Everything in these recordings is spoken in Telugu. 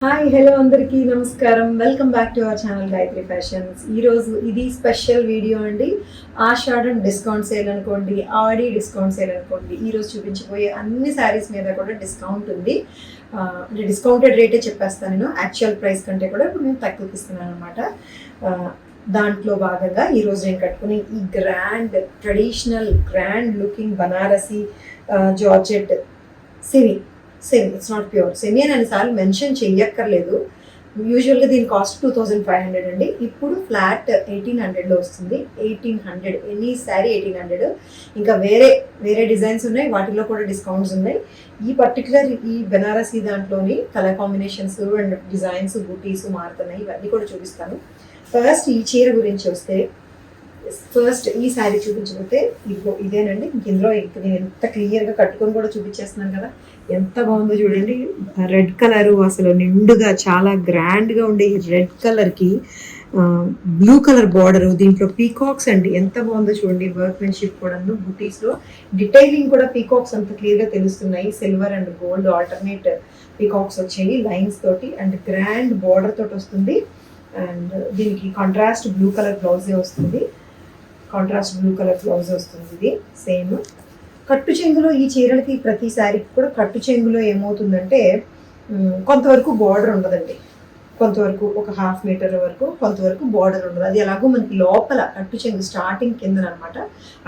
హాయ్ హలో అందరికీ నమస్కారం. Welcome back to our channel Gayatri fashions. ఈరోజు ఇది స్పెషల్ వీడియో అండి. ఆషాఢం డిస్కౌంట్ సేల్ అనుకోండి, ఆడి డిస్కౌంట్ సేల్ అనుకోండి. ఈరోజు చూపించబోయే అన్ని శారీస్ మీద కూడా డిస్కౌంట్ ఉంది. అంటే డిస్కౌంటెడ్ రేటే చెప్పేస్తాను నేను. యాక్చువల్ ప్రైస్ కంటే కూడా ఇప్పుడు నేను తక్కువకి ఇస్తున్నాను అనమాట. దాంట్లో భాగంగా ఈరోజు నేను కట్టుకుని ఈ traditional grand looking Banarasi georgette semi it's not pure semi అని అన్నిసార్లు మెన్షన్ చెయ్యక్కర్లేదు. యూజువల్గా దీని కాస్ట్ 2500 అండి. ఇప్పుడు ఫ్లాట్ 1800లో వస్తుంది. 1800 ఎనీ శారీ 1800. ఇంకా వేరే డిజైన్స్ ఉన్నాయి, వాటిలో కూడా డిస్కౌంట్స్ ఉన్నాయి. ఈ పర్టికులర్ ఈ బెనారసీ దాంట్లోని కలర్ కాంబినేషన్స్ అండ్ డిజైన్స్ బూటీస్ మారుతున్నాయి. ఇవన్నీ కూడా చూపిస్తాను. ఫస్ట్ ఈ చీర గురించి వస్తే, ఫస్ట్ ఈ శారీ చూపించకపోతే ఇదేనండి. ఇందులో నేను ఎంత క్లియర్గా కట్టుకొని కూడా చూపించేస్తున్నాను కదా, ఎంత బాగుందో చూడండి. రెడ్ కలర్ అసలు నిండుగా చాలా గ్రాండ్గా ఉండే ఈ రెడ్ కలర్కి బ్లూ కలర్ బార్డర్, దీంట్లో పీకాక్స్ అండి, ఎంత బాగుందో చూడండి. వర్క్మెన్షిప్ కూడా బుటీస్లో డీటెయిలింగ్ కూడా పీకాక్స్ అంత క్లియర్గా తెలుస్తున్నాయి. Silver and gold alternate peacocks వచ్చాయి లైన్స్ తోటి, అండ్ గ్రాండ్ బార్డర్ తోటి వస్తుంది. అండ్ దీనికి కాంట్రాస్ట్ బ్లూ కలర్ బ్లౌజే వస్తుంది. ఇది సేమ్ కట్టు చెంగులో. ఈ చీరలకి ప్రతి శారీకి కూడా కట్టు చెంగులో ఏమవుతుందంటే కొంతవరకు బార్డర్ ఉండదండి, కొంతవరకు ఒక 1/2 మీటర్ వరకు కొంతవరకు బార్డర్ ఉండదు. అది ఎలాగో మనకి లోపల కట్టు చెంగు స్టార్టింగ్ కింద అనమాట,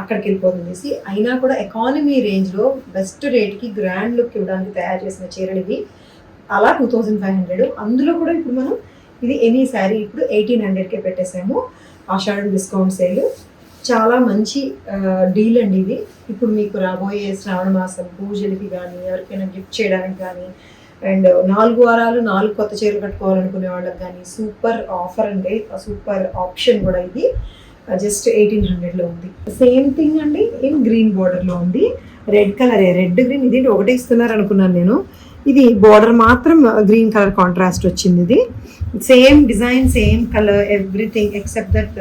అక్కడికి వెళ్ళిపోతుంది. అయినా కూడా ఎకానమీ రేంజ్లో బెస్ట్ రేట్కి గ్రాండ్ లుక్ ఇవ్వడానికి తయారు చేసిన చీరలు ఇవి. అలా 2500. అందులో కూడా ఇప్పుడు మనం ఇది ఎనీ శారీ ఇప్పుడు 1800కే పెట్టేసాము. ఆషాఢం డిస్కౌంట్ సేల్ చాలా మంచి డీల్ అండి ఇది. ఇప్పుడు మీకు రాబోయే శ్రావణ మాసం పూజలకి కానీ, ఎవరికైనా గిఫ్ట్ చేయడానికి కానీ, అండ్ 4 వారాలు 4 కొత్త చీరలు కట్టుకోవాలనుకునే వాళ్ళకి కానీ సూపర్ ఆఫర్ అండి, సూపర్ ఆప్షన్ కూడా ఇది. జస్ట్ 1800లో ఉంది. సేమ్ థింగ్ అండి, ఇన్ గ్రీన్ బార్డర్లో ఉంది. రెడ్ గ్రీన్ ఇది ఒకటే ఇస్తున్నారు అనుకున్నాను నేను. ఇది బార్డర్ మాత్రం గ్రీన్ కలర్ కాంట్రాస్ట్ వచ్చింది. ఇది same design, same colour, everything except that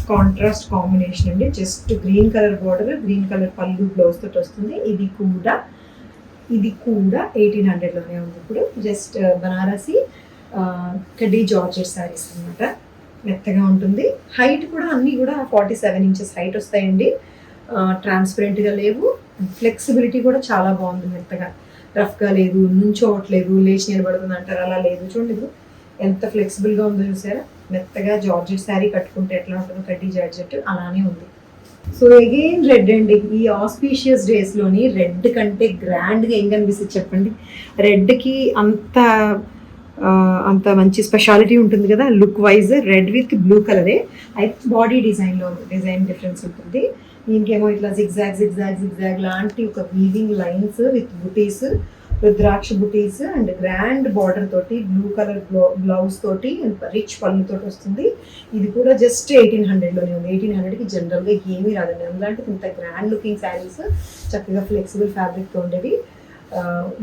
contrast combination అండి. Just green colour border, green colour pallu blouse తోటి వస్తుంది. ఇది కూడా 1800లోనే ఉంది. ఇప్పుడు జస్ట్ బనారసి కడ్డీ జార్జెట్ శారీస్ అనమాట. మెత్తగా ఉంటుంది. హైట్ కూడా అన్నీ కూడా 47 ఇంచెస్ హైట్ వస్తాయండి. ట్రాన్స్పరెంట్గా లేవు. ఫ్లెక్సిబిలిటీ కూడా చాలా బాగుంది. మెత్తగా రఫ్గా లేదు, నుంచోవట్లేదు, లేచి నిలబడుతుంది అంటారు, అలా లేదు. చూడండి ఎంత ఫ్లెక్సిబుల్గా ఉందో చూసారా. మెత్తగా జార్జెట్ శారీ కట్టుకుంటే ఎట్లా ఉంటుందో కడ్డీ జార్జెట్ అలానే ఉంది. సో అగైన్ రెడ్ అండి. ఈ ఆస్పీషియస్ డేస్లోని రెడ్ కంటే గ్రాండ్గా ఏం కనిపిస్తుంది చెప్పండి. రెడ్కి అంత మంచి స్పెషాలిటీ ఉంటుంది కదా look wise. Red with blue కలరే, అయితే బాడీ డిజైన్ డిఫరెన్స్ ఉంటుంది. దీనికేమో ఇట్లా జిగ్జాగ్ లాంటి ఒక weaving lines with buttis, rudraksha buttis and grand border తోటి, బ్లూ కలర్ బ్లౌజ్ తోటి రిచ్ పళ్ళు తోటి వస్తుంది. ఇది కూడా జస్ట్ 1800లోనే ఉంది. 1800కి జనరల్గా ఏమీ రాదండి. అలాంటిది ఇంత గ్రాండ్ లుకింగ్ శారీస్, చక్కగా ఫ్లెక్సిబుల్ ఫ్యాబ్రిక్తో ఉండేవి.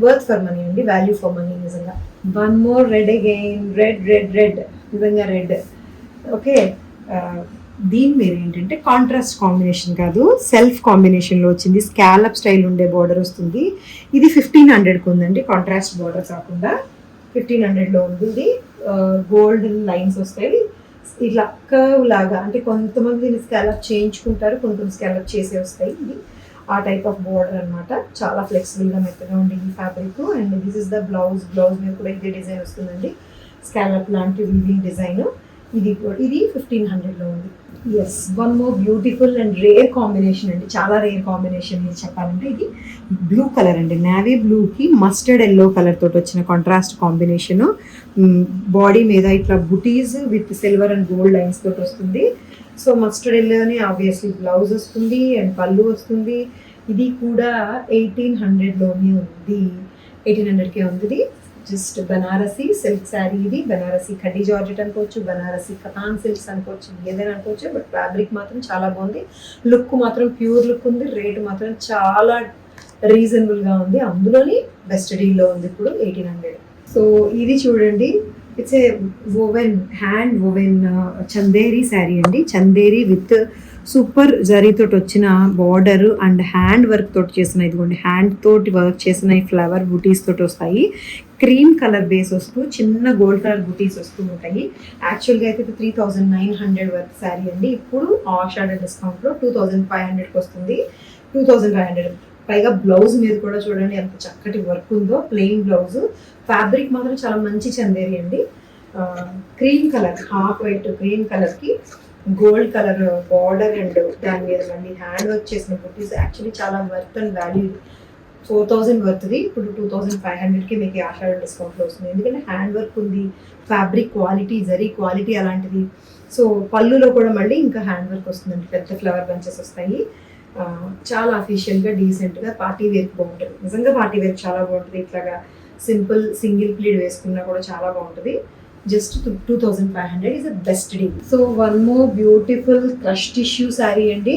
వర్త్ ఫర్ మనీ అండి, వాల్యూ ఫర్ మనీ నిజంగా. One more red again, red నిజంగా రెడ్. ఓకే, దీని మీద ఏంటంటే కాంట్రాస్ట్ కాంబినేషన్ కాదు, సెల్ఫ్ కాంబినేషన్లో వచ్చింది. స్కాలప్ స్టైల్ ఉండే బార్డర్ వస్తుంది. ఇది 1500కి ఉందండి, కాంట్రాస్ట్ బార్డర్ కాకుండా 1500లో ఉంది. ఇది గోల్డెన్ లైన్స్ వస్తాయి ఇట్లా కర్వ్ లాగా. అంటే కొంతమంది దీన్ని స్కాలప్ చేయించుకుంటారు, కొంతమంది స్కాలప్ చేసే వస్తాయి. ఇది ఆ టైప్ ఆఫ్ బార్డర్ అనమాట. చాలా ఫ్లెక్సిబుల్గా మెత్తగా ఉండే ఈ fabric. And this is the blouse మీద కూడా ఇదే డిజైన్ వస్తుందండి, స్కాలప్ లాంటి వీవింగ్ డిజైన్. ఇది 1500లో ఉంది. Yes, one more beautiful and rare combination అండి, చాలా రేర్ కాంబినేషన్ ఇది చెప్పాలంటే. ఇది బ్లూ కలర్ అండి, నేవీ బ్లూకి మస్టర్డ్ ఎల్లో కలర్ తోటి వచ్చిన కాంట్రాస్ట్ కాంబినేషన్. బాడీ మీద ఇట్లా బుటీస్ with silver and gold lines తోటి వస్తుంది. సో మస్టర్డ్ ఎల్లోనే ఆబ్వియస్లీ బ్లౌజ్ వస్తుంది అండ్ పళ్ళు వస్తుంది. ఇది కూడా 1800లోనే ఉంది, 1800కే ఉంది. Just Banarasi silk sari. ఇది బనారసి కడ్డీ జార్జెట్ అనుకోవచ్చు, బనారసి కతాన్ సిల్క్స్ అనుకోవచ్చు, ఏదైనా అనుకోవచ్చు. బట్ ఫ్యాబ్రిక్ మాత్రం చాలా బాగుంది, లుక్ మాత్రం ప్యూర్ లుక్ ఉంది. రేటు మాత్రం చాలా రీజనబుల్గా ఉంది. అందులోని బెస్ట్ డీల్లో ఉంది ఇప్పుడు 1800. సో ఇది చూడండి, it's a woven hand woven Chanderi sari అండి. చందేరి విత్ సూపర్ జరీతోటి వచ్చిన బార్డర్ అండ్ హ్యాండ్ వర్క్ తోటి చేసిన, ఇదిగోండి హ్యాండ్ తోటి వర్క్ చేసిన ఈ ఫ్లవర్ బుటీస్ తోటి వస్తాయి. క్రీమ్ కలర్ బేస్ వస్తూ చిన్న గోల్డ్ కలర్ బుటీస్ వస్తూ ఉంటాయి. యాక్చువల్గా అయితే 3900 వర్త్ శారీ అండి. ఇప్పుడు ఆషాఢ డిస్కౌంట్లో 2500కి వస్తుంది. 2500 పైగా బ్లౌజ్ మీద కూడా చూడండి ఎంత చక్కటి వర్క్ ఉందో. ప్లెయిన్ బ్లౌజ్, ఫ్యాబ్రిక్ మాత్రం చాలా మంచి చందేరి అండి. Cream colour, half white cream కలర్కి గోల్డ్ కలర్ బార్డర్ అండ్ దాని మీద మళ్ళీ హ్యాండ్ వర్క్ చేసిన బుటీస్. యాక్చువల్లీ చాలా వర్త్ అండ్ వాల్యూ. 4000 వర్త్ది ఇప్పుడు 2500కి మీకు ఆషాఢ డిస్కౌంట్లో వస్తుంది. ఎందుకంటే హ్యాండ్ వర్క్ ఉంది, ఫ్యాబ్రిక్ క్వాలిటీ, జరీ క్వాలిటీ అలాంటిది. సో పళ్ళులో కూడా మళ్ళీ ఇంకా హ్యాండ్ వర్క్ వస్తుందండి. పెద్ద ఫ్లవర్ బంచెస్ వస్తాయి. చాలా అఫీషియల్గా డీసెంట్గా పార్టీ వేర్కి బాగుంటుంది. నిజంగా పార్టీ వేర్ చాలా బాగుంటుంది. ఇట్లాగా సింపుల్ సింగిల్ ప్లీడ్ వేసుకున్నా కూడా చాలా బాగుంటుంది. Just 2500 is the best deal. So one more beautiful crush tissue sari అండి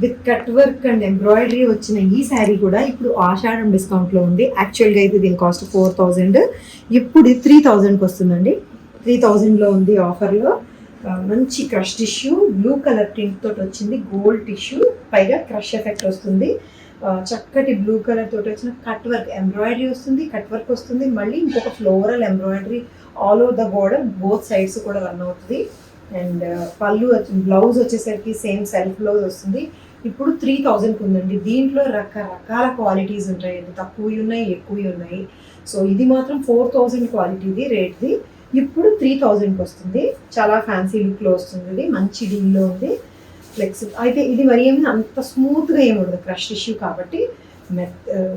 with cut work and embroidery వచ్చిన ఈ శారీ కూడా ఇప్పుడు ఆషాఢం డిస్కౌంట్లో ఉంది. యాక్చువల్గా అయితే దీని కాస్ట్ 4000, ఇప్పుడు 3000కి వస్తుందండి. 3000లో ఉంది ఆఫర్లో. మంచి crush tissue, blue colour tint తోటి వచ్చింది, గోల్డ్ టిష్యూ, పైగా క్రష్ ఎఫెక్ట్ వస్తుంది. చక్కటి బ్లూ కలర్ తోటి వచ్చిన కట్ వర్క్ ఎంబ్రాయిడరీ వస్తుంది, కట్ వర్క్ వస్తుంది. మళ్ళీ ఇంకొక floral embroidery all over the border, both sides కూడా రన్ అవుతుంది. అండ్ పళ్ళు బ్లౌజ్ వచ్చేసరికి సేమ్ సెల్ఫ్ బ్లౌజ్ వస్తుంది. ఇప్పుడు 3000కి ఉందండి. దీంట్లో రకరకాల క్వాలిటీస్ ఉంటాయండి, తక్కువ ఉన్నాయి, ఎక్కువ ఉన్నాయి. సో ఇది మాత్రం 4000 క్వాలిటీది రేట్ది. ఇప్పుడు 3000కి వస్తుంది. చాలా ఫ్యాన్సీ లుక్లో వస్తుంది. ఇది మంచి డీల్లో ఉంది. ఫ్లెక్సిబుల్ అయితే ఇది మరి ఏమి అంత స్మూత్గా ఏమి ఉండదు, క్రష్ టిష్యూ కాబట్టి.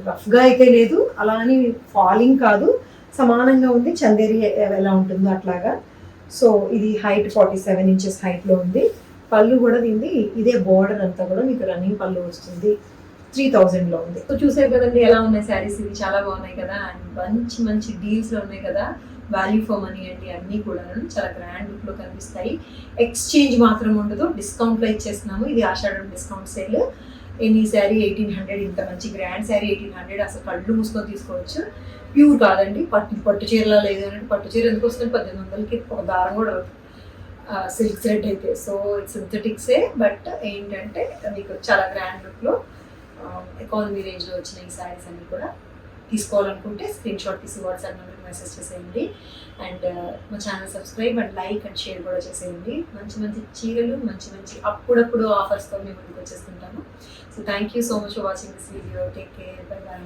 రఫ్గా అయితే లేదు, అలా అని ఫాలింగ్ కాదు, సమానంగా ఉంది. చందేరి ఎలా ఉంటుందో అట్లాగా. సో ఇది హైట్ 47 ఇంచెస్ హైట్లో ఉంది. పళ్ళు కూడా దీన్ని ఇదే బోర్డర్ అంతా కూడా మీకు రన్నింగ్ పళ్ళు వస్తుంది. 3000లో ఉంది. సో చూసారు కదండి ఎలా ఉన్నాయి శారీస్. ఇవి చాలా బాగున్నాయి కదా, అండ్ మంచి మంచి డీల్స్లో ఉన్నాయి కదా. వాల్యూ ఫర్ మనీ అండి, అన్నీ కూడా చాలా గ్రాండ్ లుక్లో కనిపిస్తాయి. ఎక్స్చేంజ్ మాత్రం ఉండదు, డిస్కౌంట్లో ఇచ్చేస్తున్నాము. ఇది ఆషాఢం డిస్కౌంట్ సేల్. ఎనీ శారీ 1800, ఇంత మంచి గ్రాండ్ శారీ 1800, అసలు కళ్ళు మూసుకొని తీసుకోవచ్చు. ప్యూర్ కాదండి, పట్టు చీరలా లేదు అంటే పట్టు చీర ఎందుకు వస్తుంది 1800కి, ఒక దారం కూడా సిల్క్ థ్రెడ్ అయితే. సో సింథటిక్సే, బట్ ఏంటంటే మీకు చాలా గ్రాండ్ లుక్లో ఎకానమీ రేంజ్లో వచ్చిన ఈ శారీస్ అన్నీ కూడా తీసుకోవాలనుకుంటే స్క్రీన్ షాట్ తీసి వాట్సాప్ నెంబర్కి మెసేజ్ చేసేయండి. అండ్ మా channel subscribe and like and share కూడా చేసేయండి. మంచి మంచి చీరలు, మంచి మంచి అప్పుడప్పుడు ఆఫర్స్తో మేము ముందుకు వచ్చేస్తుంటాము. So thank you so much for watching this video. Take care, bye by.